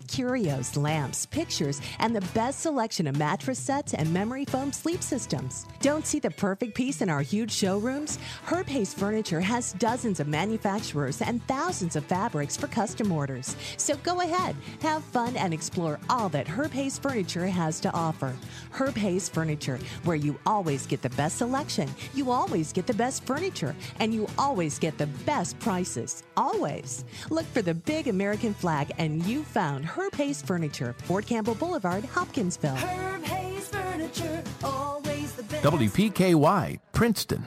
Curios, lamps, pictures, and the best selection of mattress sets and memory foam sleep systems. Don't see the perfect piece in our huge showrooms? Herb Hayes Furniture has dozens of manufacturers and thousands of fabrics for custom orders. So go ahead, have fun, and explore all that Herb Hayes Furniture has to offer. Herb Hayes Furniture, where you always get the best selection, you always get the best furniture, and you always get the best prices. Always. Look for the big American flag, and you found Herb Hayes Furniture, Fort Campbell Boulevard, Hopkinsville. Herb Hayes Furniture, always the best. WPKY, Princeton.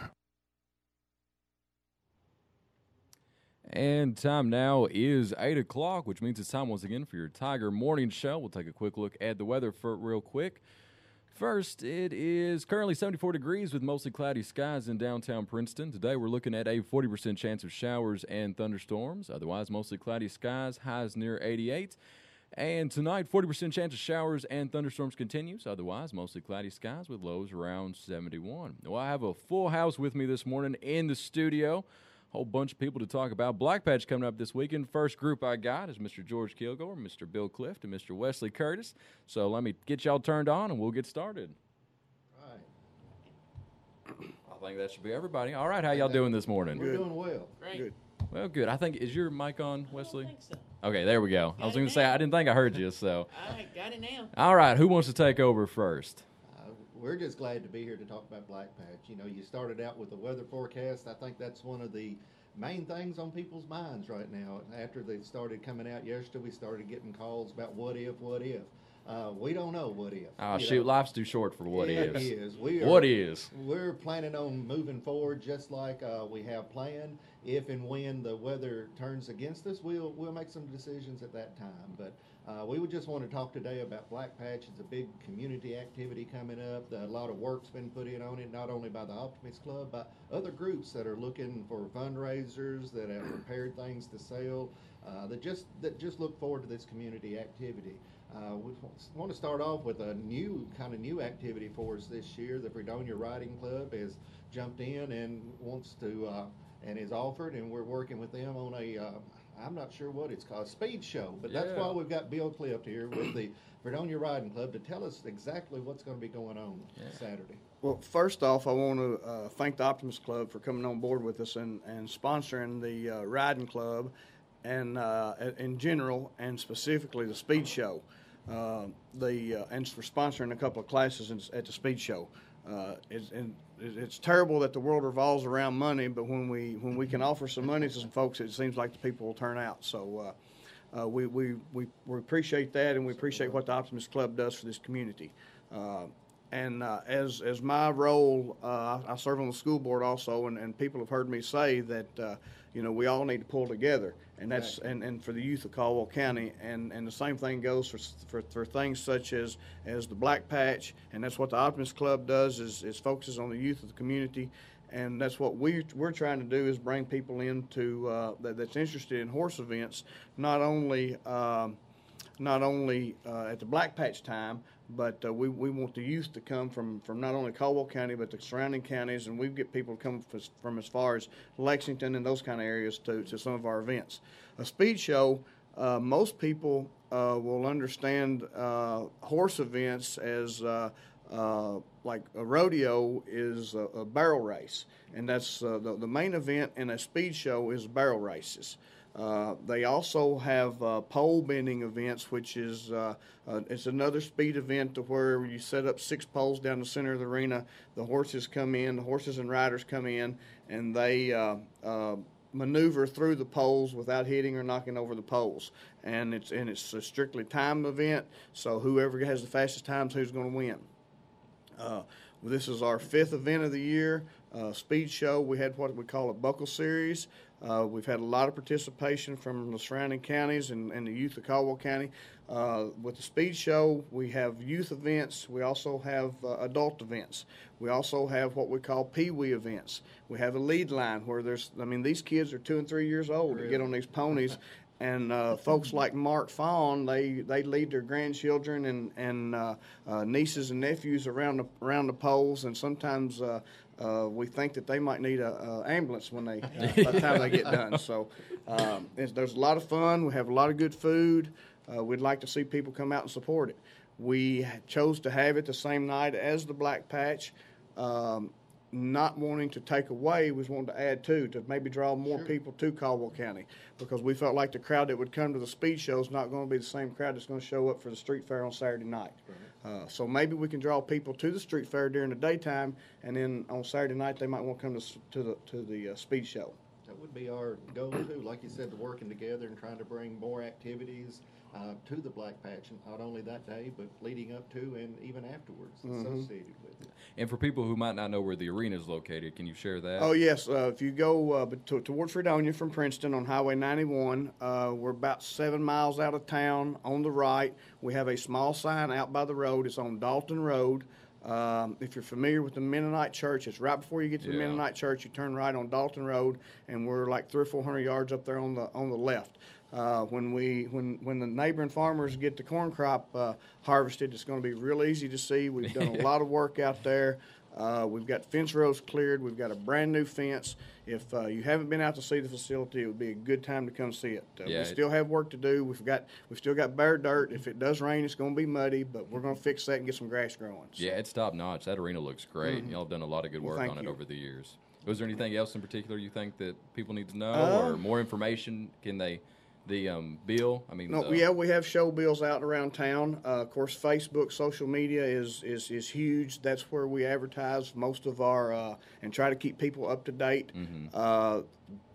And time now is 8 o'clock, which means it's time once again for your Tiger Morning Show. We'll take a quick look at the weather for real quick. First, it is currently 74 degrees with mostly cloudy skies in downtown Princeton. Today, we're looking at a 40% chance of showers and thunderstorms. Otherwise, mostly cloudy skies, highs near 88. And tonight, 40% chance of showers and thunderstorms continues. Otherwise, mostly cloudy skies with lows around 71. Well, I have a full house with me this morning in the studio. Whole bunch of people to talk about. Black Patch coming up this weekend. First group I got is Mr. George Kilgore, Mr. Bill Clift, and Mr. Wesley Curtis. So let me get y'all turned on, and we'll get started. All right. I think that should be everybody. All right, how y'all doing this morning? We're doing well. Great. Good. Well, good. I think, is your mic on, Wesley? I don't think so. Okay, there we go. I was going to say, I didn't think I heard you, so. All right, got it now. All right, who wants to take over first? We're just glad to be here to talk about Black Patch. You know, you started out with the weather forecast. I think that's one of the main things on people's minds right now. After they started coming out yesterday, we started getting calls about what if. We don't know what if. Oh, shoot, life's too short for what It ifs. is. What is? We're planning on moving forward just like we have planned. If and when the weather turns against us, we'll make some decisions at that time. But we would just want to talk today about Black Patch. It's a big community activity coming up. A lot of work's been put in on it, not only by the Optimist Club, but other groups that are looking for fundraisers, that have prepared things to sell, that just look forward to this community activity. We want to start off with a new activity for us this year. The Fredonia Riding Club has jumped in and wants to and is offered, and we're working with them on a I'm not sure what it's called, speed show, but that's why we've got Bill Clift here with the Fredonia Riding Club to tell us exactly what's going to be going on Saturday. Well, first off, I want to thank the Optimist Club for coming on board with us and sponsoring the Riding Club, and in general, and specifically the speed show. And for sponsoring a couple of classes at the speed show. It's terrible that the world revolves around money, but when we can offer some money to some folks, it seems like the people will turn out. So we appreciate that, and we appreciate what the Optimist Club does for this community. As my role, I serve on the school board also, and people have heard me say that we all need to pull together, and that's and for the youth of Caldwell County, and the same thing goes for things such as the Black Patch, and that's what the Optimist Club does is focuses on the youth of the community, and that's what we're trying to do is bring people into that's interested in horse events, not only at the Black Patch time, but we want the youth to come from not only Caldwell County but the surrounding counties, and we get people to come from as far as Lexington and those kind of areas to some of our events. A speed show, most people will understand horse events as like a rodeo is a barrel race, and that's the main event in a speed show is barrel races. They also have pole bending events, which is it's another speed event to where you set up 6 poles down the center of the arena. The horses come in, the horses and riders come in, and they maneuver through the poles without hitting or knocking over the poles. And it's a strictly time event, so whoever has the fastest times, who's going to win. This is our 5th event of the year, speed show. We had what we call a buckle series. We've had a lot of participation from the surrounding counties and the youth of Caldwell County. With the speed show, we have youth events. We also have adult events. We also have what we call pee-wee events. We have a lead line where these kids are 2 and 3 years old to get on these ponies. And folks like Mark Fawn, they lead their grandchildren and nieces and nephews around the poles, and sometimes we think that they might need an ambulance when by the time they get done. So there's a lot of fun. We have a lot of good food. we'd like to see people come out and support it. We chose to have it the same night as the Black Patch. Not wanting to take away, was wanting to add to maybe draw more people to Caldwell County, because we felt like the crowd that would come to the speed show is not going to be the same crowd that's going to show up for the street fair on Saturday night. So maybe we can draw people to the street fair during the daytime, and then on Saturday night they might want to come to the speed show. That would be our goal too. Like you said, working together and trying to bring more activities to the Black Patch, not only that day, but leading up to and even afterwards associated with it. And for people who might not know where the arena is located, can you share that? Oh, yes. If you go towards Fredonia from Princeton on Highway 91, we're about 7 miles out of town on the right. We have a small sign out by the road. It's on Dalton Road. If you're familiar with the Mennonite Church, it's right before you get to the Mennonite Church. You turn right on Dalton Road, and we're like 300 or 400 yards up there on the left. When the neighboring farmers get the corn crop harvested, it's going to be real easy to see. We've done a lot of work out there. We've got fence rows cleared. We've got a brand new fence. If you haven't been out to see the facility, it would be a good time to come see it. We still have work to do. We've still got bare dirt. If it does rain, it's going to be muddy, but we're going to fix that and get some grass growing. So. Yeah, it's top notch. That arena looks great. Y'all have done a lot of good work on it over the years. Was there anything else in particular you think that people need to know, or more information? Can they? The bill, I mean. We have show bills out around town. Of course, Facebook, social media is huge. That's where we advertise most of our and try to keep people up to date. The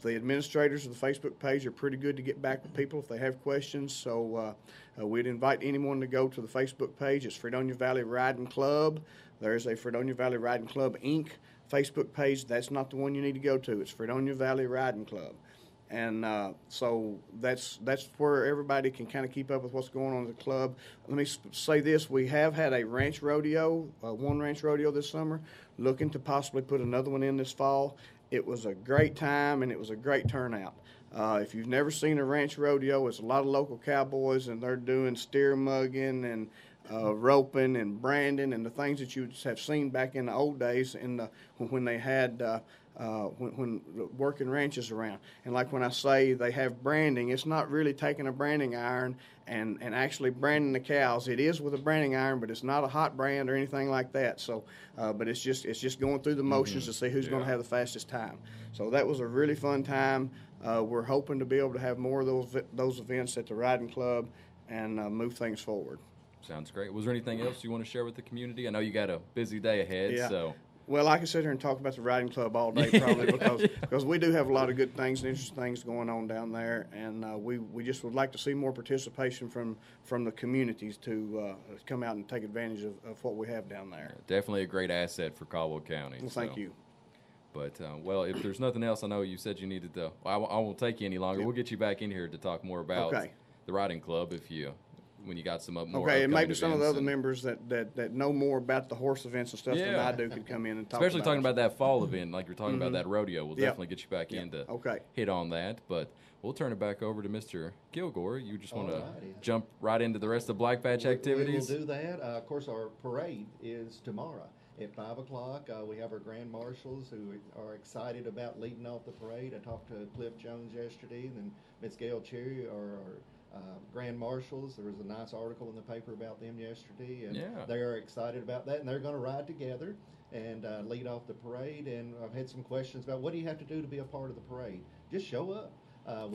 administrators of the Facebook page are pretty good to get back with people if they have questions. So we'd invite anyone to go to the Facebook page. It's Fredonia Valley Riding Club. There's a Fredonia Valley Riding Club Inc. Facebook page. That's not the one you need to go to. It's Fredonia Valley Riding Club. And so that's where everybody can kind of keep up with what's going on in the club. Let me say this. We have had a ranch rodeo, one ranch rodeo this summer, looking to possibly put another one in this fall. It was a great time, and it was a great turnout. If you've never seen a ranch rodeo, it's a lot of local cowboys, and they're doing steer mugging and roping and branding and the things that you have seen back in the old days when they had when working ranches around. And like when I say they have branding, it's not really taking a branding iron and actually branding the cows. It is with a branding iron, but it's not a hot brand or anything like that. So, but it's just going through the motions to see who's going to have the fastest time. So that was a really fun time. We're hoping to be able to have more of those events at the Riding Club and move things forward. Sounds great. Was there anything else you want to share with the community? I know you got a busy day ahead, so. Well, I could sit here and talk about the Riding Club all day probably because we do have a lot of good things and interesting things going on down there, and we just would like to see more participation from the communities to come out and take advantage of what we have down there. Definitely a great asset for Caldwell County. Well, thank you. But, well, if there's nothing else, I know you said you needed to. I won't take you any longer. We'll get you back in here to talk more about the Riding Club when you got some more. Okay, and maybe some of the other members that know more about the horse events and stuff than I do could come in and talk. Especially talking about that fall event, like you're talking about that rodeo. We'll definitely get you back in to hit on that. But we'll turn it back over to Mr. Kilgore. You just want to jump right into the rest of Black Patch activities? We'll do that. Of course, our parade is tomorrow at 5 o'clock. We have our grand marshals who are excited about leading off the parade. I talked to Cliff Jones yesterday, and then Ms. Gail Cherry, our grand marshals. There was a nice article in the paper about them yesterday, and they are excited about that, and they're going to ride together and lead off the parade. And I've had some questions about what do you have to do to be a part of the parade? Just show up.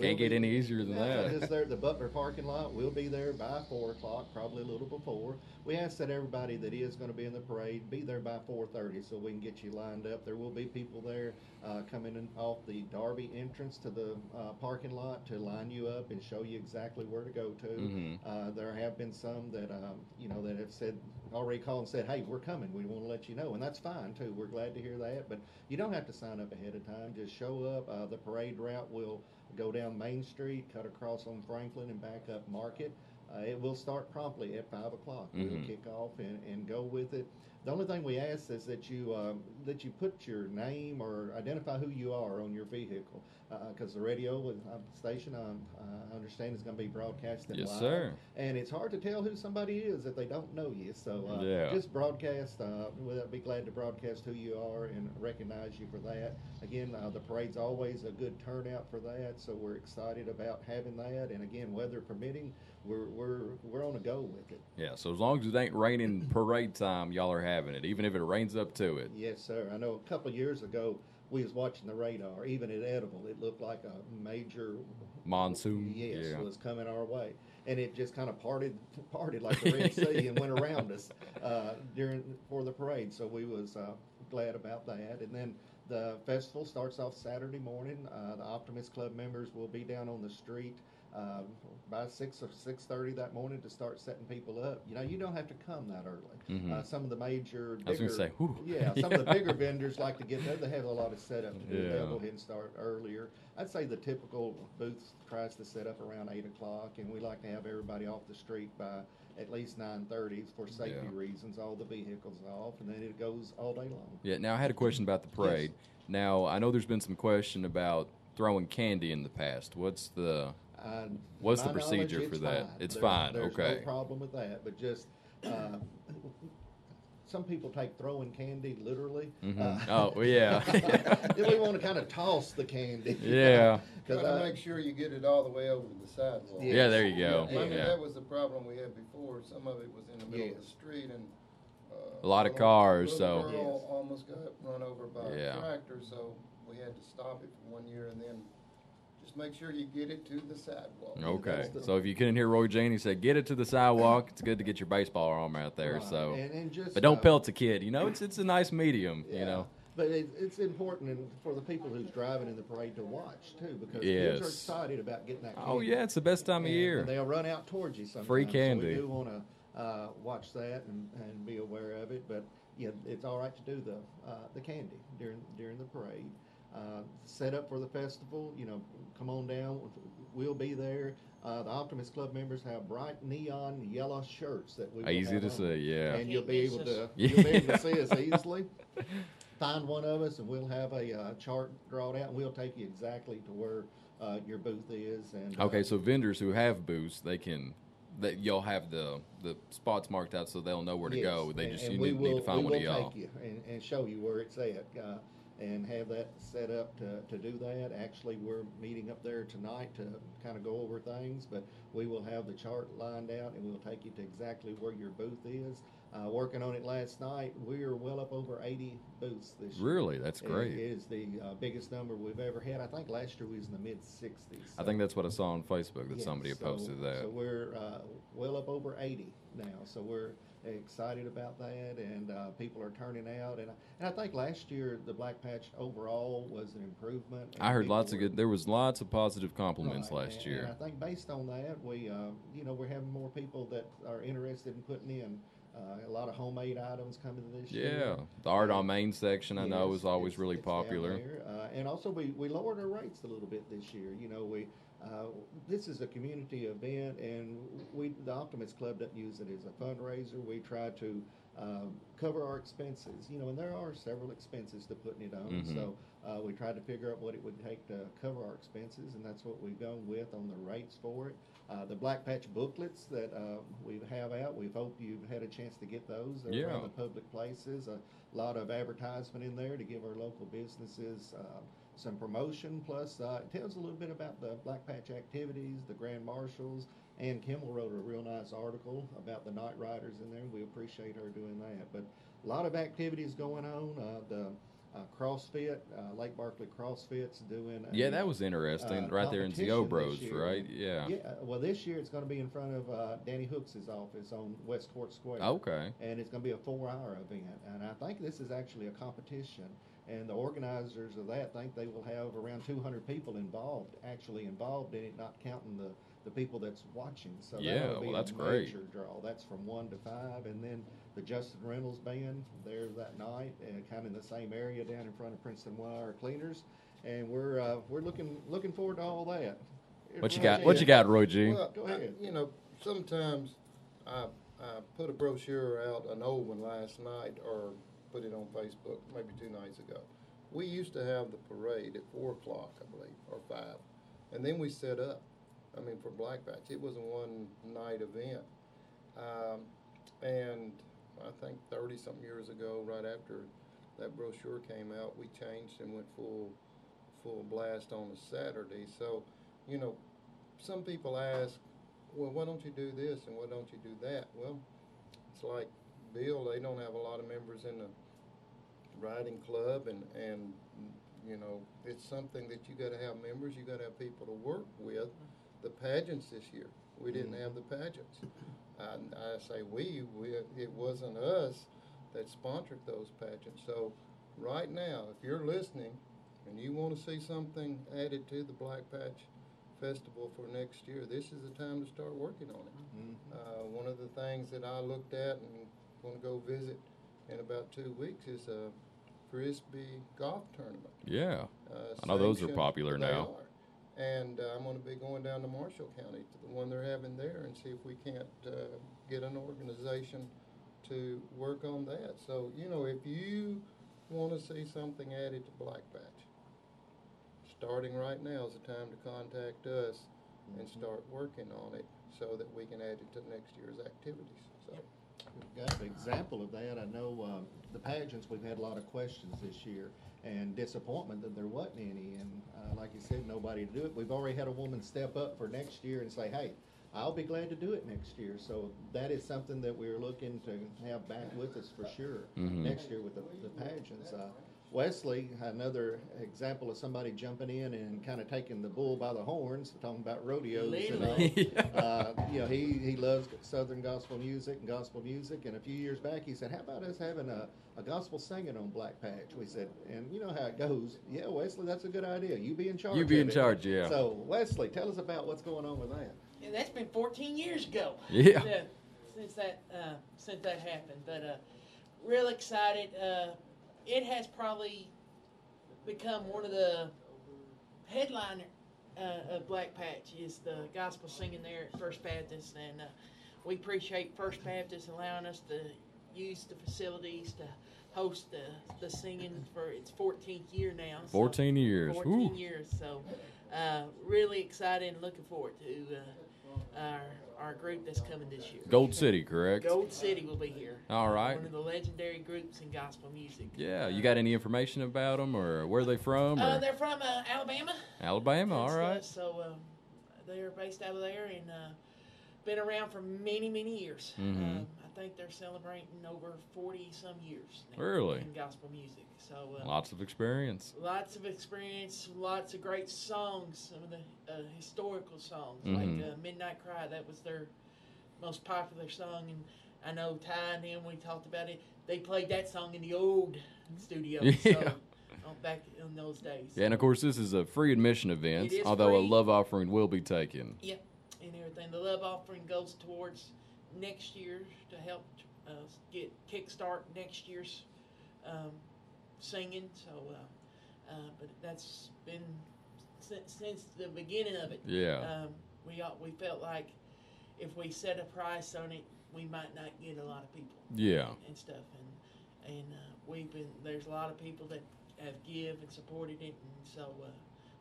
Can't get any easier than that. Just there at the Butler parking lot. We'll be there by 4 o'clock, probably a little before. We ask that everybody that is going to be in the parade be there by 4:30 so we can get you lined up. There will be people there coming in off the Darby entrance to the parking lot to line you up and show you exactly where to go to. There have been some that that have said already called and said, "Hey, we're coming. We want to let you know," and that's fine too. We're glad to hear that, but you don't have to sign up ahead of time. Just show up. The parade route will go down Main Street, cut across on Franklin, and back up Market. It will start promptly at 5 o'clock. We'll kick off and go with it. The only thing we ask is that you put your name or identify who you are on your vehicle, because the radio station I understand is going to be broadcasted Yes, live. sir. And it's hard to tell who somebody is if they don't know you. So Yeah. just broadcast. We'll be glad to broadcast who you are and recognize you for that. Again, the parade's always a good turnout for that, so we're excited about having that. And again, weather permitting, we're on a go with it. Yeah, so as long as it ain't raining parade time, y'all are having it, even if it rains up to it. Yes, sir. I know a couple of years ago we was watching the radar. Even at Edible, it looked like a major Monsoon. Yes, Yeah. was coming our way, and it just kind of parted like the Red Sea and went around us for the parade. So we was glad about that. And then the festival starts off Saturday morning. The Optimist Club members will be down on the street by 6 or 6:30 that morning to start setting people up. You know, you don't have to come that early. Mhm. Some of the major, I was bigger, gonna say, whew. yeah, some of the bigger vendors like to get there. They have a lot of setup to do. Yeah. They'll go ahead and start earlier. I'd say the typical booth tries to set up around 8 o'clock, and we like to have everybody off the street by at least 9:30 for safety Yeah. reasons. All the vehicles off, and then it goes all day long. Yeah, now I had a question about the parade. Now, I know there's been some question about throwing candy in the past. What's the What's To the my procedure knowledge, for that? fine. It's There's- fine, there's okay. no problem with that, but just some people take throwing candy literally. Oh, well, yeah. Then we want to kind of toss the candy. Yeah. Try to make sure you get it all the way over to the sidewalk. Yeah. Yeah, there you go. I mean, Yeah. that was the problem we had before. Some of it was in the middle of the Yes. street, and A lot of little- cars, little so- girl Yes. almost got run over by Yeah. a tractor, so we had to stop it for 1 year, and then just make sure you get it to the sidewalk. Okay. So if you couldn't hear Roy Jane, he said, get it to the sidewalk. It's good to get your baseball arm out there. Right. So, And just, but don't pelt a kid. You know, it's a nice medium, Yeah. you know. But it's important for the people who's driving in the parade to watch too, because kids are Yes. excited about getting that candy. Oh, yeah, it's the best time of And year. they'll run out towards you sometimes. Free So candy. we do want to watch that and be aware of it. But yeah, it's all right to do the candy during the parade. Set up for the festival. You know, come on down. We'll be there. The Optimist Club members have bright neon yellow shirts that we will Easy have to on. see, yeah. And you'll be able to see us easily. Find one of us, and we'll have a chart drawn out, and we'll take you exactly to where your booth is. And Okay, so vendors who have booths, you'll have the spots marked out so they'll know where to yes, go. They and- just and you we need to find we one of will y'all. take you and show you where it's at, and have that set up to do that. Actually, we're meeting up there tonight to kind of go over things, but we will have the chart lined out, and we'll take you to exactly where your booth is. Working on it last night, we are well up over 80 booths this year. Really? That's great. It is the biggest number we've ever had. I think last year we was in the mid-60s. I think that's what I saw on Facebook that Yeah, somebody had posted that. So we're well up over 80 now. So we're excited about that, and people are turning out. And I think last year the Black Patch overall was an improvement. I heard lots of People good. There was lots of positive compliments Right, last and year. I think based on that, we're having more people that are interested in putting in a lot of homemade items coming this year. Yeah, the Art on Main section I know Yes, is always it's- really it's down popular. there. And also we lowered our rates a little bit this year. You know, this is a community event, and the Optimist Club doesn't use it as a fundraiser. We try to cover our expenses. You know, and there are several expenses to putting it on. Mhm. So we tried to figure out what it would take to cover our expenses, and that's what we've gone with on the rates for it. The Black Patch booklets that we have out, we hope you've had a chance to get those. They're Yeah. around the public places. A lot of advertisement in there to give our local businesses some promotion. Plus, it tells a little bit about the Black Patch activities, the Grand Marshals. Ann Kimmel wrote a real nice article about the Night Riders in there. We appreciate her doing that. But a lot of activities going on. The CrossFit, Lake Barkley CrossFit's doing. Yeah, that was interesting. Right there in competition Ziobros, this year. right? Yeah. Yeah. Well, this year it's going to be in front of Danny Hooks' office on West Court Square. Okay. And it's going to be a 4-hour event. And I think this is actually a competition. And the organizers of that think they will have around 200 people involved in it, not counting the people that's watching. So Yeah, that'll be well, that's a great. major draw. That's from 1 to 5. And then the Justin Reynolds Band there that night, kind of in the same area down in front of Princeton Wire Cleaners. And we're looking forward to all that. What you got? What you got, Roy G? Well, Go ahead. sometimes I I put a brochure out, an old one last night, or put it on Facebook maybe 2 nights ago. We used to have the parade at 4 o'clock, I believe, or 5. And then we set up, for Black Patch. It was a one-night event. And I think 30-something years ago, right after that brochure came out, we changed and went full blast on a Saturday. So, some people ask, well, why don't you do this and why don't you do that? Well, it's like Bill, they don't have a lot of members in the riding club, and it's something that you got to have members, you got to have people to work with. The pageants this year, we didn't have the pageants. I say it wasn't us that sponsored those pageants. So right now, if you're listening and you want to see something added to the Black Patch Festival for next year, this is the time to start working on it. One of the things that I looked at and want to go visit in about 2 weeks is a Frisbee golf tournament. Yeah, I know those are popular They now. are. And I'm going to be going down to Marshall County to the one they're having there and see if we can't get an organization to work on that. So, if you want to see something added to Black Patch, starting right now is the time to contact us and start working on it so that we can add it to next year's activities. So. We've got an example of that. I know the pageants, we've had a lot of questions this year and disappointment that there wasn't any. And like you said, nobody to do it. We've already had a woman step up for next year and say, hey, I'll be glad to do it next year. So that is something that we're looking to have back with us for sure next year with the pageants. Wesley, another example of somebody jumping in and kind of taking the bull by the horns, talking about rodeos and all. He loves Southern gospel music. And a few years back, he said, how about us having a gospel singing on Black Patch? We said, and you know how it goes. Yeah, Wesley, that's a good idea. You be in charge. You be in charge, yeah. So, Wesley, tell us about what's going on with that. Yeah, that's been 14 years ago. Yeah. Since that happened, but real excited. It has probably become one of the headliner of Black Patch is the gospel singing there at First Baptist, and we appreciate First Baptist allowing us to use the facilities to host the singing for its 14th year now. 14 years. 14 Woo. years. So really excited and looking forward to our group that's coming this year. Gold City, correct? Gold City will be here. All right. One of the legendary groups in gospel music. Yeah, you got any information about them, or where are they from? Or? They're from Alabama. Alabama, all right. So they're based out of there and been around for many, many years. I think they're celebrating over 40-some years now Really? in gospel music. So Lots of experience. lots of experience, lots of great songs, some of the historical songs, like Midnight Cry. That was their most popular song. And I know Ty and them, we talked about it, they played that song in the old studio. Yeah. So, back in those days. Yeah, and of course, this is a free admission event, It is although a free. love offering will be taken. Yep, and everything. The love offering goes towards next year to help get kickstart next year's singing. So, but that's been since the beginning of it. Yeah. We felt like if we set a price on it, we might not get a lot of people. Yeah. And stuff, and there's a lot of people that have give and supported it, and so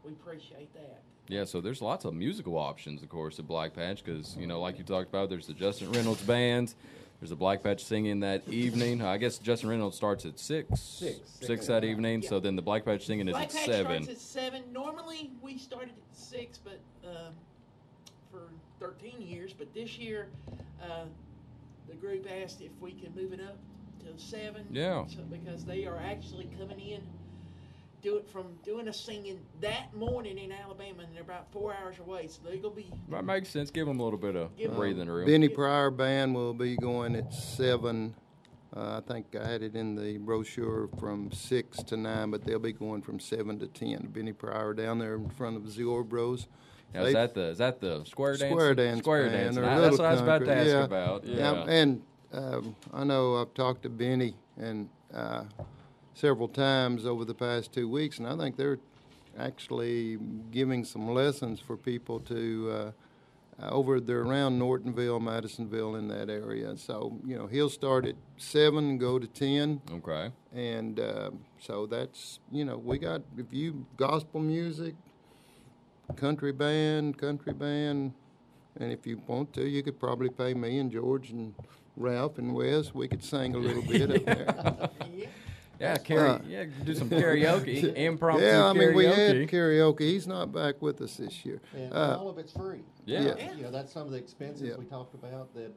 we appreciate that. Yeah, so there's lots of musical options, of course, at Black Patch because, like you talked about, there's the Justin Reynolds Band. There's a Black Patch singing that evening. I guess Justin Reynolds starts at 6. 6 that evening, so then the Black Patch singing is Black at Patch 7. starts at 7. Normally we started at 6, but for 13 years. But this year, the group asked if we could move it up to 7. Yeah. So, because they are actually coming in, doing a singing that morning in Alabama, and they're about 4 hours away. So they're gonna be. That makes sense. Give them a little bit of breathing room. Benny Pryor Band will be going at 7. I think I had it in the brochure from 6 to 9, but they'll be going from 7 to 10. Benny Pryor down there in front of Zero Bros. Now, is that the square dance? Square dance. Square band, dance. or That's Little what I was about to Country. ask about. Yeah. And I know I've talked to Benny and several times over the past 2 weeks, and I think they're actually giving some lessons for people to over there around Nortonville, Madisonville, in that area. So, he'll start at 7 and go to 10. Okay. And so that's, we got, if you, gospel music, country band, and if you want to, you could probably pay me and George and Ralph and Wes. We could sing a little bit up there. Yeah, do some karaoke, impromptu yeah, I mean, we had karaoke. karaoke. He's not back with us this year. And all of it's free. Yeah. That's some of the expenses we talked about that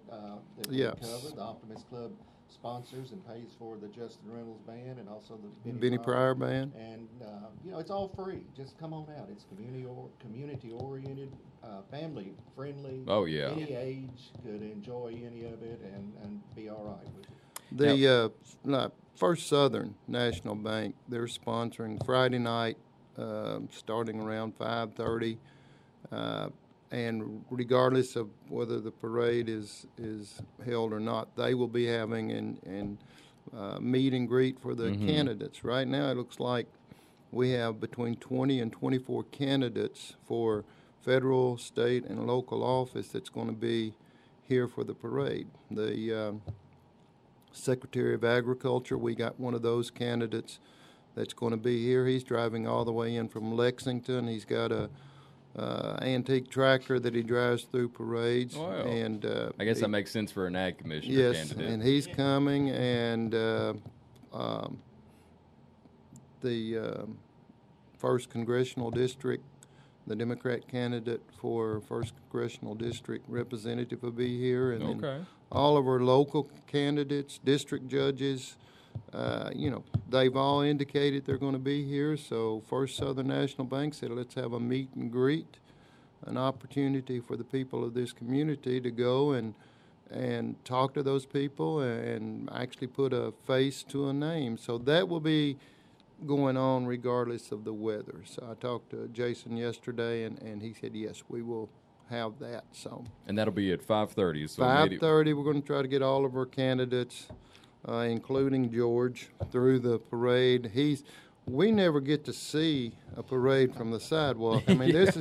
we Yeah. covered. The Optimist Club sponsors and pays for the Justin Reynolds Band and also the Benny Pryor Band. And it's all free. Just come on out. It's community oriented, family friendly. Oh, yeah. Any age could enjoy any of it and be all right with it. The First Southern National Bank, they're sponsoring Friday night, starting around 5:30, and regardless of whether the parade is held or not, they will be having an meet and greet for the candidates. Right now, it looks like we have between 20 and 24 candidates for federal, state, and local office that's going to be here for the parade. The Secretary of Agriculture, we got one of those candidates that's going to be here. He's driving all the way in from Lexington. He's got a antique tractor that he drives through parades. Wow. And I guess that makes sense for an ag commissioner yes, candidate. and he's coming, and the first congressional district, the Democrat candidate for first congressional district representative will be here, and Okay. then all of our local candidates, district judges, they've all indicated they're going to be here. So First Southern National Bank said, let's have a meet and greet, an opportunity for the people of this community to go and talk to those people and actually put a face to a name. So that will be going on regardless of the weather. So I talked to Jason yesterday, and he said, yes, we will have that. So And that'll be at 5:30. So 5:30, we're going to try to get all of our candidates, including George, through the parade. We never get to see a parade from the sidewalk. I mean, this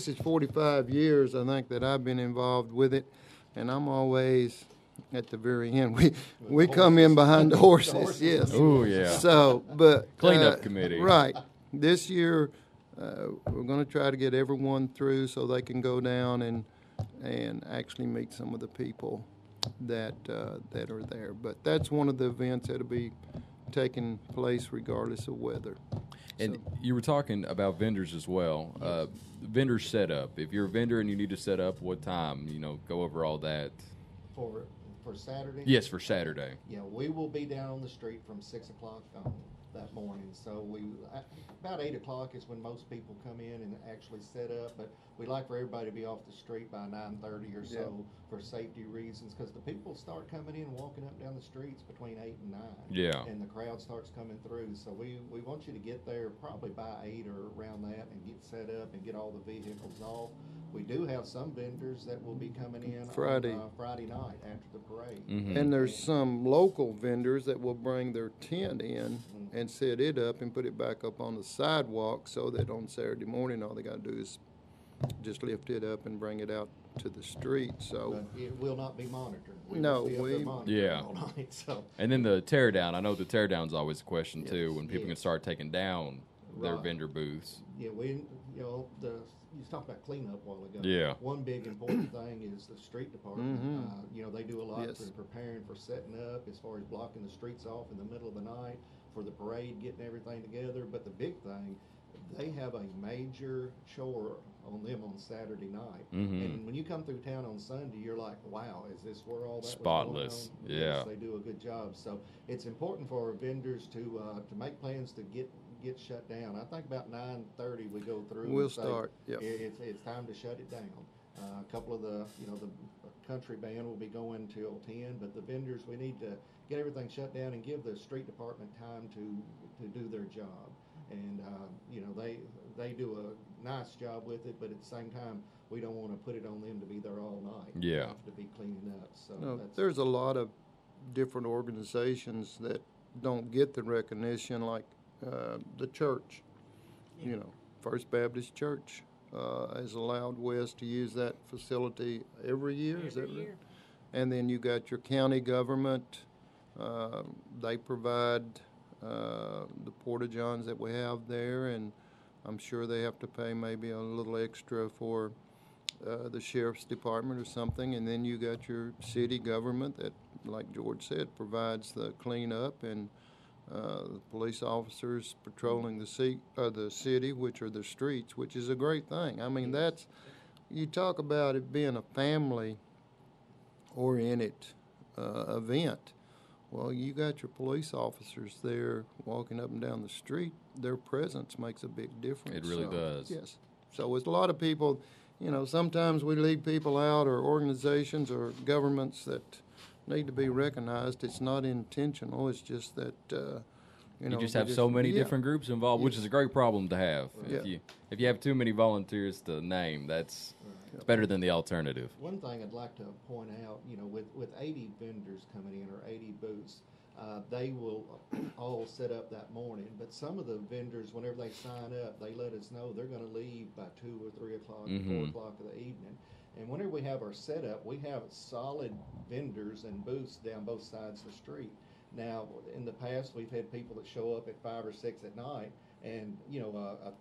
is 45 years, I think, that I've been involved with it, and I'm always at the very end. We come in behind the horses, yes. Oh, yeah. So, but Cleanup committee. right? This year, we're going to try to get everyone through so they can go down and actually meet some of the people that are there. But that's one of the events that'll be taking place regardless of weather. And you were talking about vendors as well. Vendor setup. If you're a vendor and you need to set up, what time? Go over all that. For Saturday? Yes, for Saturday. Yeah, we will be down on the street from 6 o'clock on that morning. So about 8 o'clock is when most people come in and actually set up. But we like for everybody to be off the street by 9:30 or so for safety reasons, because the people start coming in and walking up and down the streets between 8 and 9. Yeah. And the crowd starts coming through. So we want you to get there probably by 8 or around that and get set up and get all the vehicles off. We do have some vendors that will be coming in Friday. on Friday night after the parade. And there's some local vendors that will bring their tent in and set it up and put it back up on the sidewalk, so that on Saturday morning all they got to do is just lift it up and bring it out to the street. So But it will not be monitored. We No, will be up there we- monitoring Yeah. all night, so. And then the tear down. I know the tear down's always a question too, Yes, when people can yes. start taking down their Right. vendor booths. Yeah, you talked about cleanup a while ago. Yeah. One big important thing is the street department. They do a lot Yes. for preparing for setting up, as far as blocking the streets off in the middle of the night for the parade, getting everything together. But the big thing, they have a major chore on them on Saturday night. And when you come through town on Sunday, you're like, wow, is this where all that Spotless, was going on? yeah. Yes, they do a good job. So it's important for our vendors to make plans to get shut down. I think about 9:30 we go through. We'll and say, start, yep. It's time to shut it down. A couple of the country band will be going till 10, but the vendors, we need to get everything shut down and give the street department time to do their job. And they do a nice job with it, but at the same time, we don't want to put it on them to be there all night. Yeah. They have to be cleaning up. So No, that's, there's a lot of different organizations that don't get the recognition, like the church. First Baptist Church has allowed West to use that facility every year. Is that Every right? year. And then you got your county government. They provide the porta-johns that we have there, and I'm sure they have to pay maybe a little extra for the sheriff's department or something. And then you got your city government that, like George said, provides the cleanup and the police officers patrolling the city, which are the streets, which is a great thing. I mean, that's, you talk about it being a family-oriented event. Well, you got your police officers there walking up and down the street. Their presence makes a big difference. It really does. Yes. So it's a lot of people, you know, sometimes we leave people out, or organizations or governments that need to be recognized. It's not intentional. It's just that, you know. You just have so many different groups involved, which Yes. is a great problem to have. Yeah. If you have too many volunteers to name, it's better than the alternative. One thing I'd like to point out, you know, with 80 vendors coming in or 80 booths, they will all set up that morning. But some of the vendors, whenever they sign up, they let us know they're going to leave by 2 or 3 o'clock, 4 o'clock of the evening. And whenever we have our setup, we have solid vendors and booths down both sides of the street. Now, in the past, we've had people that show up at 5 or 6 at night, and you know, a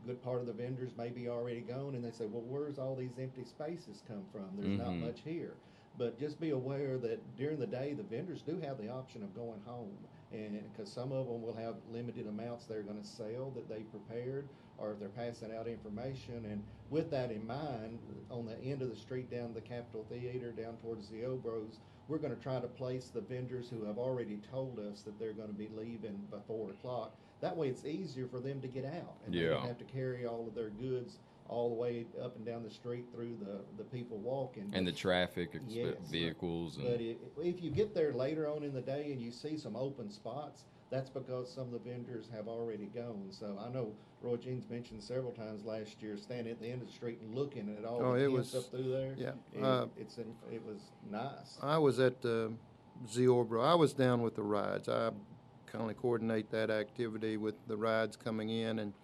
good part of the vendors may be already gone, and they say, well, where's all these empty spaces come from? There's not much here. But just be aware that during the day, the vendors do have the option of going home, and because some of them will have limited amounts they're going to sell that they prepared, or if they're passing out information. And with that in mind, on the end of the street down the Capitol Theater, down towards the Obros, we're going to try to place the vendors who have already told us that they're going to be leaving by 4 o'clock. That way it's easier for them to get out, and they don't have to carry all of their goods all the way up and down the street through the people walking. And the traffic, Yes. vehicles. And But if you get there later on in the day and you see some open spots, that's because some of the vendors have already gone. So I know Roy Jeans mentioned several times last year, standing at the end of the street and looking at all the tents up through there. Yeah. It was nice. I was at Zeobro. I was down with the rides. I kind of coordinate that activity with the rides coming in, and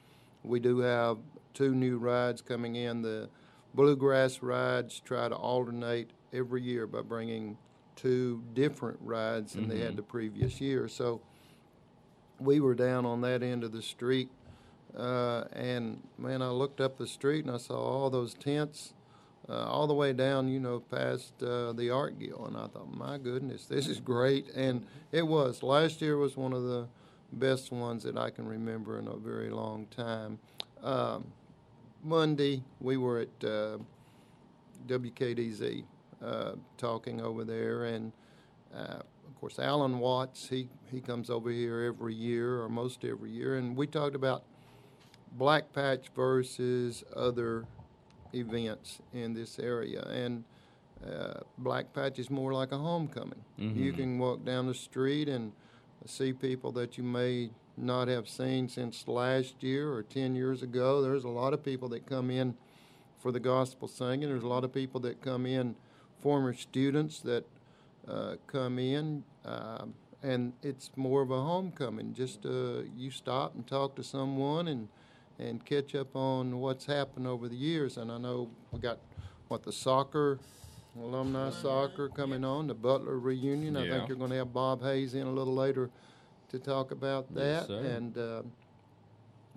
we do have 2 new rides coming in. The Bluegrass rides try to alternate every year by bringing 2 different rides than they had the previous year. So we were down on that end of the street, and man, I looked up the street and I saw all those tents all the way down, you know, past the Art Guild, and I thought, my goodness, this is great. And it was. Last year was one of the best ones that I can remember in a very long time. Monday, we were at WKDZ talking over there, and of course, Alan Watts, he comes over here every year, or most every year, and we talked about Black Patch versus other events in this area. And Black Patch is more like a homecoming. You can walk down the street and see people that you may not have seen since last year or 10 years ago. There's a lot of people that come in for the gospel singing. There's a lot of people that come in, former students that come in, and it's more of a homecoming. Just you stop and talk to someone and catch up on what's happened over the years. And I know we got, the soccer, alumni soccer coming on, the Butler reunion. I think you're going to have Bob Hayes in a little later to talk about that. Yes, sir. And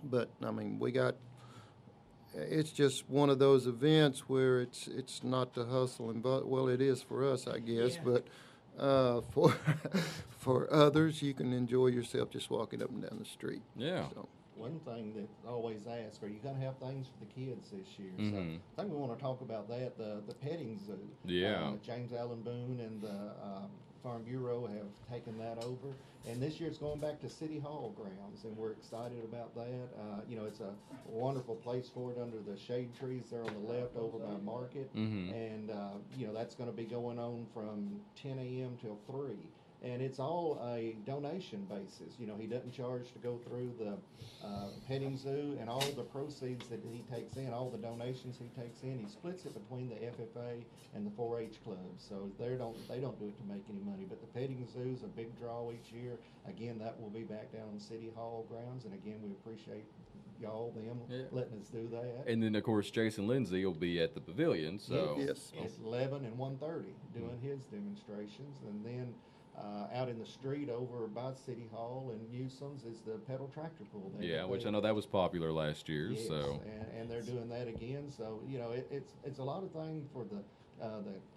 but I mean, it's just one of those events where it's not the hustle and well, it is for us, I guess, but for others, you can enjoy yourself just walking up and down the street. Yeah. So. One thing that I always ask, are you going to have things for the kids this year? So I think we want to talk about that, the petting zoo. Yeah. James Allen Boone and the Farm Bureau have taken that over. And this year it's going back to City Hall grounds, and we're excited about that. You know, it's a wonderful place for it under the shade trees there on the left over by Market. And, you know, that's going to be going on from 10 a.m. till 3. And it's all a donation basis. You know, he doesn't charge to go through the petting zoo, and all the proceeds that he takes in, all the donations he takes in, he splits it between the FFA and the 4-H clubs. So they don't do it to make any money. But the petting zoo's a big draw each year. Again, that will be back down on City Hall grounds, and again, we appreciate them Yeah. letting us do that. And then, of course, Jason Lindsay will be at the pavilion. So Yes. At 11 and 1:30 doing his demonstrations. And then out in the street over by City Hall in Newsome's is the pedal tractor pull. yeah, which I know that was popular last year. Yes, So and they're doing that again. So it's a lot of things for the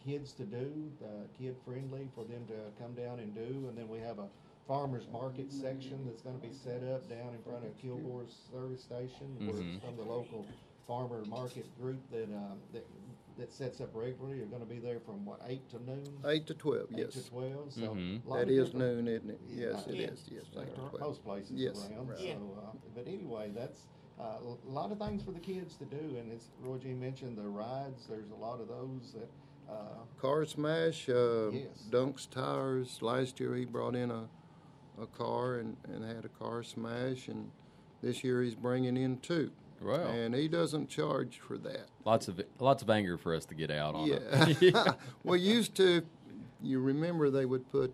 kids to do, kid friendly for them to come down and do. And then we have a farmers market section that's going to be set up down in front of Kilgore's service station, where some of the local farmer market group that sets up regularly are going to be there from 8 to noon. 8 to 12, 8 yes. to 12. So Mhm. a lot That of is different- noon, isn't it? Yes, it Yeah. is. Yes, 8 to 12. Most places Yes. around. Right. So, but anyway, that's a lot of things for the kids to do. And it's Roy G mentioned the rides. There's a lot of those that. Car smash, Yes. Dunk's Tires. Last year he brought in a car and had a car smash, and this year he's bringing in 2. wow, And he doesn't charge for that. lots of anger for us to get out on. Yeah. Well, used to, you remember they would put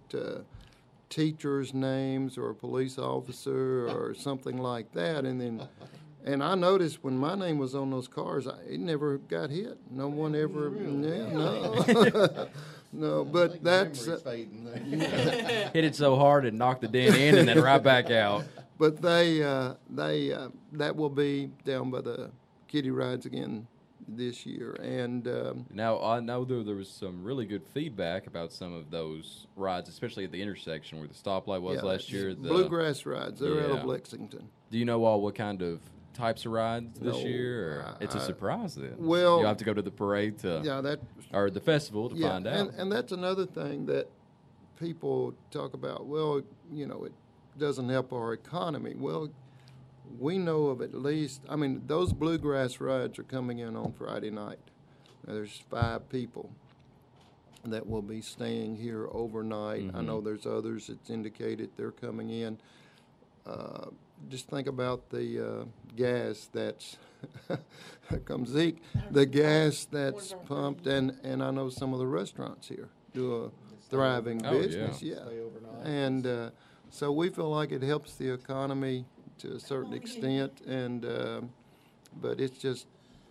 teachers' names or a police officer or something like that, and I noticed when my name was on those cars, it never got hit. No one ever. Yeah, no. No, but that's. Memory's fading there. Hit it so hard it knocked the dent in and then right back out. But that will be down by the kiddie rides again this year, and Now, I know there was some really good feedback about some of those rides, especially at the intersection where the stoplight was yeah, last year. bluegrass rides. They're out Yeah. of Lexington. Do you know what kind of types of rides this No, year? Or it's a surprise then. well- you have to go to the parade or the festival to find out. And that's another thing that people talk about. Well, it doesn't help our economy. Well, we know of at least, those bluegrass rides are coming in on Friday night. Now, there's 5 people that will be staying here overnight. I know there's others that's indicated they're coming in. Just think about the gas that's here comes Zeke, the gas that's pumped, and I know some of the restaurants here do a thriving Oh, yeah. business, yeah. Stay overnight. And so we feel like it helps the economy to a certain extent, and but it's just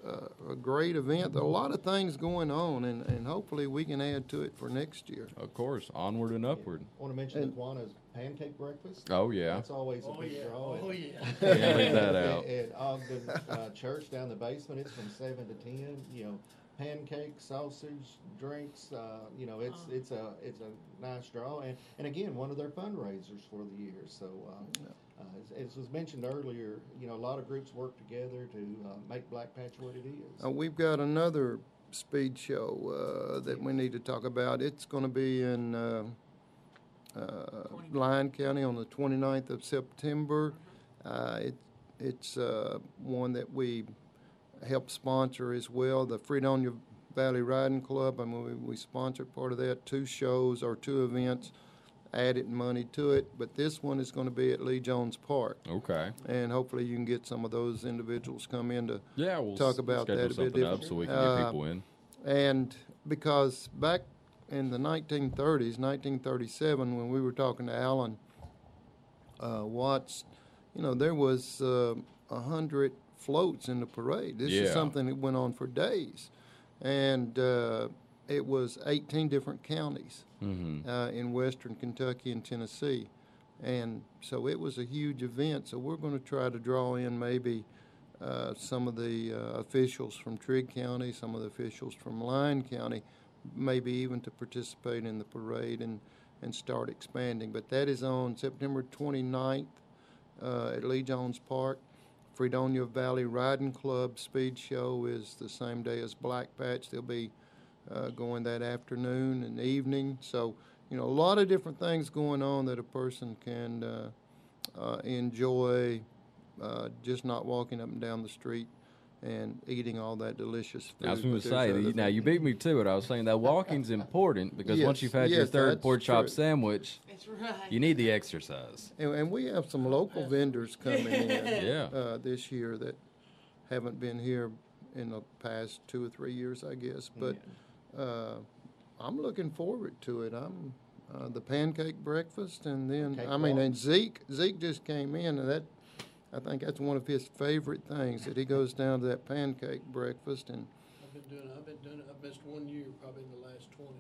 a great event. There are a lot of things going on, and hopefully we can add to it for next year. Of course, onward and upward. I want to mention the Kiwanis pancake breakfast. Oh, yeah. That's always a big draw. Can't leave that out. At Ogden Church down the basement, it's from 7 to 10. Pancakes, sausage, drinks. It's a nice draw, and again, one of their fundraisers for the year. So, as was mentioned earlier, a lot of groups work together to make Black Patch what it is. We've got another speed show that we need to talk about. It's going to be in Lyon County on the 29th of September. It's one that we help sponsor as well. The Fredonia Valley Riding Club, we sponsored part of that. 2 shows or 2 events, added money to it. But this one is going to be at Lee Jones Park. Okay. And hopefully you can get some of those individuals come in to Yeah, we'll talk about schedule that a bit something up different. so we can get people in. And because back in the 1930s, 1937, when we were talking to Alan Watts, there was 100 floats in the parade. This is Yeah. something that went on for days. And it was 18 different counties in western Kentucky and Tennessee. And so it was a huge event. So we're going to try to draw in maybe some of the officials from Trigg County, some of the officials from Lyon County, maybe even to participate in the parade and start expanding. But that is on September 29th at Lee Jones Park. Fredonia Valley Riding Club Speed Show is the same day as Black Patch. They'll be going that afternoon and evening. So, a lot of different things going on that a person can enjoy, just not walking up and down the street and eating all that delicious food. I was going But to there's say, other now you things. beat me to it. I was saying that walking's important because once Yes, you've had your yes, third that's pork chop true. sandwich, That's right. you need the exercise. And we have some local vendors coming in Yeah. this year that haven't been here in the past 2 or 3 years, I guess. But I'm looking forward to it. I'm the pancake breakfast, and then Cake and Zeke just came in, and I think that's one of his favorite things, that he goes down to that pancake breakfast and, I've been doing it. I've missed 1 year, probably in the last 20.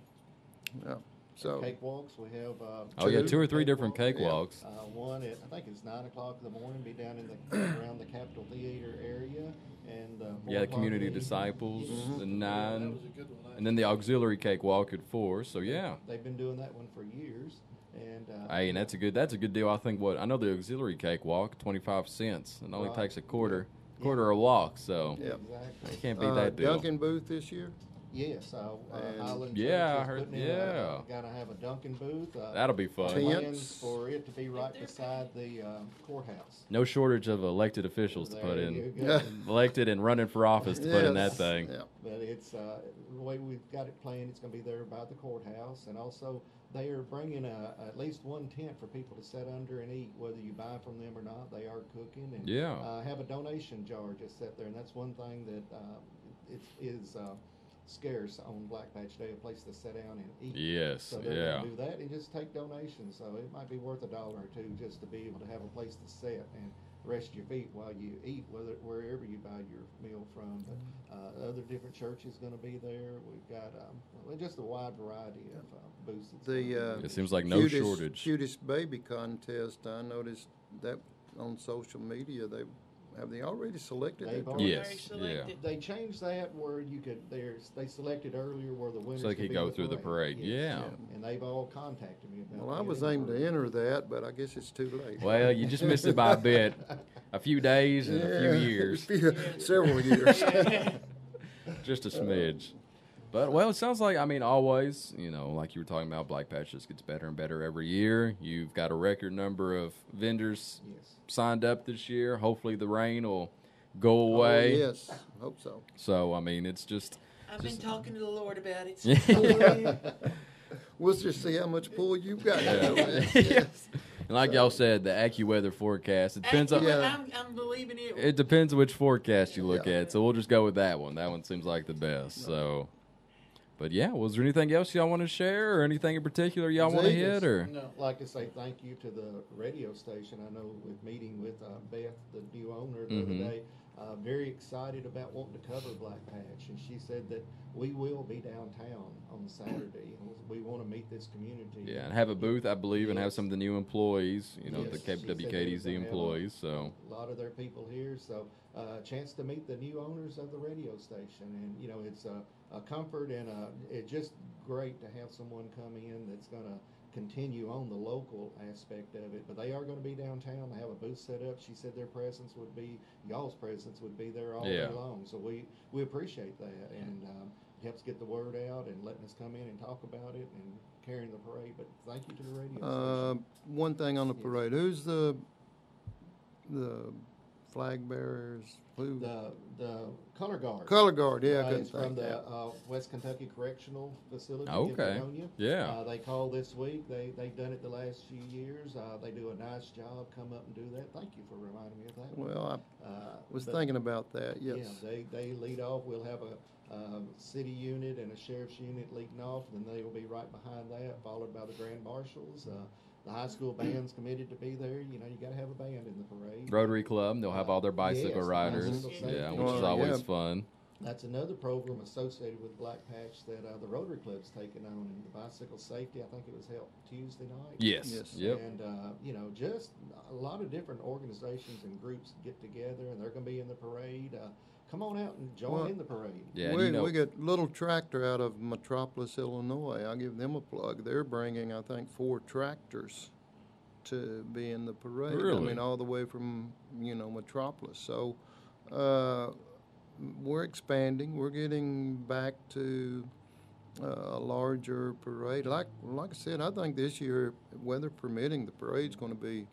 yeah, so. Cakewalks, we have. Oh, yeah, 2 or 3 different cakewalks. One at, I think it's 9 o'clock in the morning, be down in the, around the Capitol Theater area. And, 4 Yeah, the o'clock community in the evening. disciples, the That 9, was a good one. and then the auxiliary cakewalk at 4. So yeah. They've been doing that one for years. And, Hey, and that's a good deal. I think I know the auxiliary cakewalk, 25 cents. It only Right. takes a quarter a walk. So Yeah. exactly. you can't beat that deal. Duncan booth this year? Yes, And- Highland Yeah, I Church is heard- putting in yeah. Gotta have a Dunkin' booth. That'll be fun. Ten. Plans for it to be right beside the courthouse. No shortage of elected officials to put There in. you go. Elected and running for office to put in that Yes. thing. Yeah. But it's the way we've got it planned. It's going to be there by the courthouse, and also they are bringing at least one tent for people to sit under and eat, whether you buy from them or not. They are cooking and Yeah. have a donation jar just set there, and that's one thing that it is scarce on Black Patch Day, a place to sit down and eat. Yes, So they're yeah. going to do that and just take donations. So it might be worth $1 or $2 just to be able to have a place to sit and rest your feet while you eat, wherever you buy your meal from. But other different churches going to be there. We've got just a wide variety of booths. that's gonna be there. It seems like no Cutest- shortage. Cutest baby contest, I noticed that on social media, have they already selected They've it? already- Yes, yeah. selected. They changed that where you could. They selected earlier where the winners So they could could be go in through the parade. Yes. Yeah. And they've all contacted me about. Well, I being was in the aimed to parade. enter that, but I guess it's too late. Well, you just missed it by a bit. A few days and a few years. Several years. Just a smidge. But, well, it sounds like, always, like you were talking about, Black Patch just gets better and better every year. You've got a record number of vendors Yes. signed up this year. Hopefully the rain will go away. Oh, yes, hope so. So, it's just... I've been talking to the Lord about it. We'll just see how much pull you got. Yes. And like y'all said, the AccuWeather forecast, it depends on... Yeah. I'm believing it. It depends which forecast you look Yeah. at, so we'll just go with that one. That one seems like the best. So, but yeah, was there anything else y'all want to share, or anything in particular y'all want to hit, or? No. I'd like to say thank you to the radio station. I know with meeting with Beth, the new owner, the Mhm. other day, very excited about wanting to cover Black Patch, and she said that we will be downtown on Saturday. We want to meet this community. Yeah, and have a booth, I believe, and have Yes. some of the new employees, Yes, the she said they was WKDZ gonna have employees. So, a lot of their people here, so a chance to meet the new owners of the radio station, and it's a comfort and it's just great to have someone come in that's going to continue on the local aspect of it. But they are going to be downtown. They have a booth set up. She said their presence would be, y'all's presence would be there all Yeah. day long. So we appreciate that, and helps get the word out and letting us come in and talk about it and carrying the parade. But thank you to the radio station. One thing on the Yes. parade, who's the flag bearers? Who? The color guard. Color guard, yeah, I couldn't It's from think the that. West Kentucky Correctional Facility in Okay. Vernonia. Yeah. They called this week. They've done it the last few years. They do a nice job. Come up and do that. Thank you for reminding me of that. Well, I was but- thinking about that, yes. Yeah, they lead off. We'll have a city unit and a sheriff's unit leading off, and then they will be right behind that, followed by the grand marshals. The high school band's committed to be there. You got to have a band in the parade. Rotary Club, they'll have all their bicycle Yes, riders. bicycle safety. Yeah, which is Well, always yeah. fun. That's another program associated with Black Patch that the Rotary Club's taken on, and the bicycle safety. I think it was held Tuesday night. Yes. Yes. Yep. And just a lot of different organizations and groups get together, and they're going to be in the parade. Come on out and join Well, in the parade. Yeah, we, and we got Little Tractor out of Metropolis, Illinois. I'll give them a plug. They're bringing, I think, 4 tractors to be in the parade. Really? I mean, all the way from, Metropolis. So we're expanding. We're getting back to a larger parade. Like I said, I think this year, weather permitting, the parade's going to be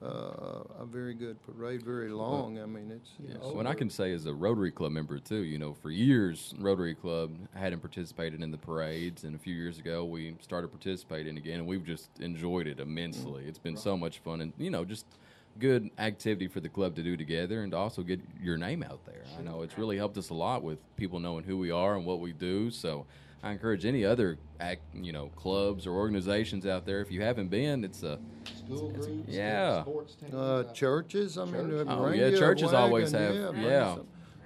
a very good parade, very long. I mean, it's What I can say as a Rotary Club member too, for years Rotary Club hadn't participated in the parades, and a few years ago we started participating again, and we've just enjoyed it immensely. It's been so much fun, and just good activity for the club to do together, and to also get your name out there. I know it's really helped us a lot with people knowing who we are and what we do. So I encourage any other clubs or organizations out there. If you haven't been, it's a School groups, yeah. sports teams. Churches, I mean, Oh, bring yeah, you a churches always wagon, have- bring yeah.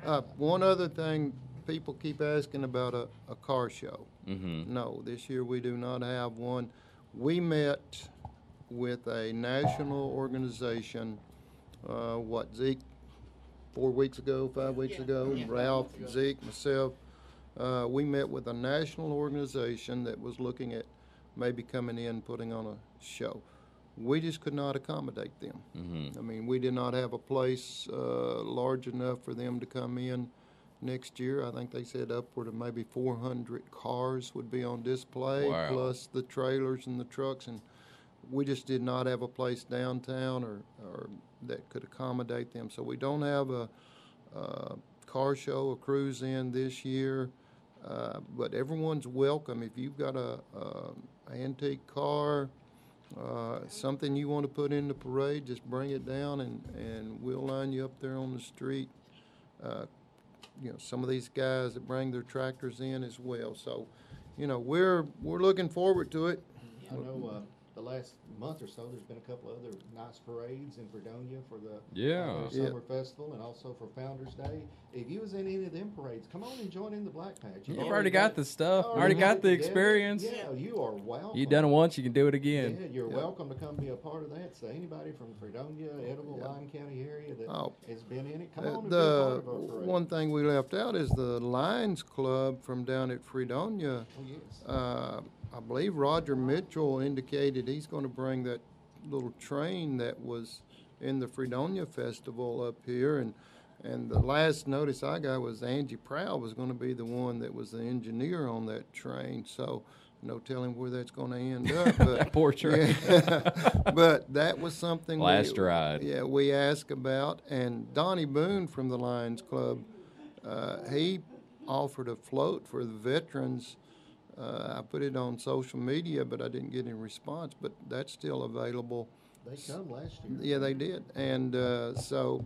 some. One other thing, people keep asking about a car show. Mm-hmm. No, this year we do not have one. We met with a national organization, Zeke, 4 weeks ago, 5 weeks ago, Ralph, Zeke, myself. We met with a national organization that was looking at maybe coming in, putting on a show. We just could not accommodate them. Mm-hmm. I mean, we did not have a place large enough for them to come in next year. I think they said upward of maybe 400 cars would be on display, Wow. plus the trailers and the trucks, and we just did not have a place downtown or that could accommodate them. So we don't have a car show, a cruise in this year, but everyone's welcome. If you've got a antique car, something you want to put in the parade, just bring it down and we'll line you up there on the street. Some of these guys that bring their tractors in as well. So, we're looking forward to it. I know the last month or so, there's been a couple other nice parades in Fredonia for the Summer Festival and also for Founders Day. If you was in any of them parades, come on and join in the Black Patch. You've already got the stuff. Already got the experience. Yeah, you are welcome. You've done it once, you can do it again. Yeah, you're welcome to come be a part of that. So anybody from Fredonia, Edible, Lyon County area that has been in it, come on and be a part of our parade. One thing we left out is the Lions Club from down at Fredonia. Oh, yes. I believe Roger Mitchell indicated he's going to bring that little train that was in the Fredonia Festival up here, and the last notice I got was Angie Prowl was going to be the one that was the engineer on that train. So no telling where that's going to end up. But, Poor train. Yeah. But that was something Last ride. Yeah, we asked about, and Donnie Boone from the Lions Club, he offered a float for the veterans. I put it on social media, but I didn't get any response. But that's still available. They come last year. Yeah, they did. And so,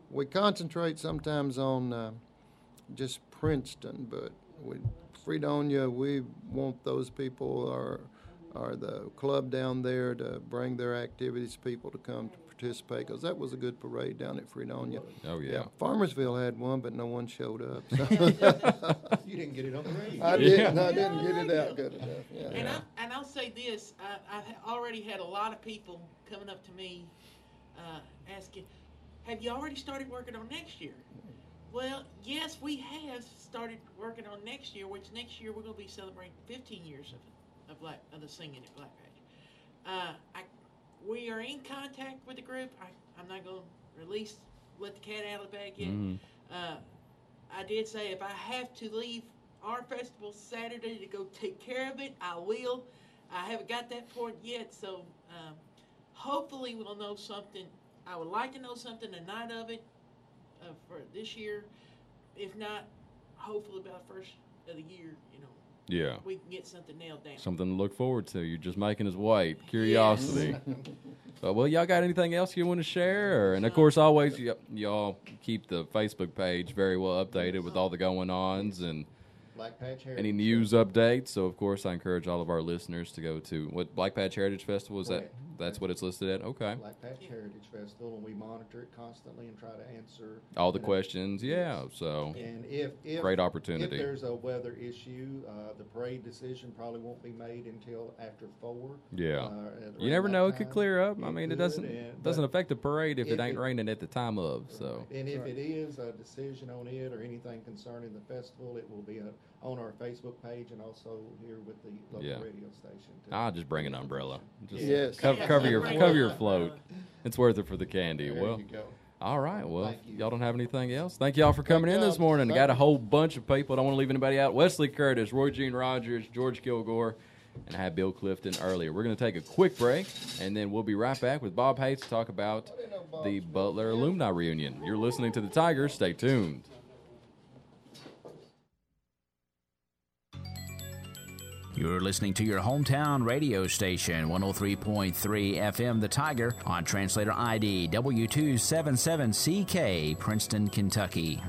we concentrate sometimes on just Princeton, but Fredonia, we want those people or the club down there to bring their activities, people to come to participate, because that was a good parade down at Fredonia. Oh, yeah. Farmersville had one, but no one showed up. So. You didn't get it on the radio. I didn't get it out good enough. Yeah. And I'll say this: I've already had a lot of people coming up to me asking, "Have you already started working on next year?" Well, yes, we have started working on next year, which next year we're going to be celebrating 15 years of the singing at Black Patch. We are in contact with the group. I'm not going to let the cat out of the bag yet. Mm-hmm. I did say if I have to leave our festival Saturday to go take care of it, I will. I haven't got that point yet, so hopefully we'll know something. I would like to know something the night of it for this year. If not, hopefully by the first of the year, Yeah. we can get something nailed down. Something to look forward to. You're just making us wait. Curiosity. Well, y'all got anything else you want to share? And, of course, always y'all keep the Facebook page very well updated with all the going-ons and Black Patch Heritage any news updates. So, of course, I encourage all of our listeners to go to what Black Patch Heritage Festival is. Correct. That's what it's listed at? Okay. Black Patch Heritage Festival, and we monitor it constantly and try to answer All the questions, yeah. So, And if great opportunity. If there's a weather issue, the parade decision probably won't be made until after 4. Yeah. At You never around know. that It could time. clear up. I mean, it could, doesn't affect the parade if it if ain't it- raining at the time of. So, And if it is a decision on it or anything concerning the festival, it will be on our Facebook page and also here with the local Yeah. radio station. I'll just bring an umbrella. Just Yes. cover your float. It's worth it for the candy. There Well, you go. all right. Well, Thank you. y'all don't have anything else. Thank y'all for coming in this morning. Thank Got a you. whole bunch of people. Don't want to leave anybody out. Wesley Curtis, Roy Gene Rogers, George Kilgore, and I had Bill Clifton earlier. We're going to take a quick break, and then we'll be right back with Bob Hates to talk about the Butler Alumni Reunion. You're listening to the Tigers. Stay tuned. You're listening to your hometown radio station, 103.3 FM The Tiger, on translator ID W277CK, Princeton, Kentucky.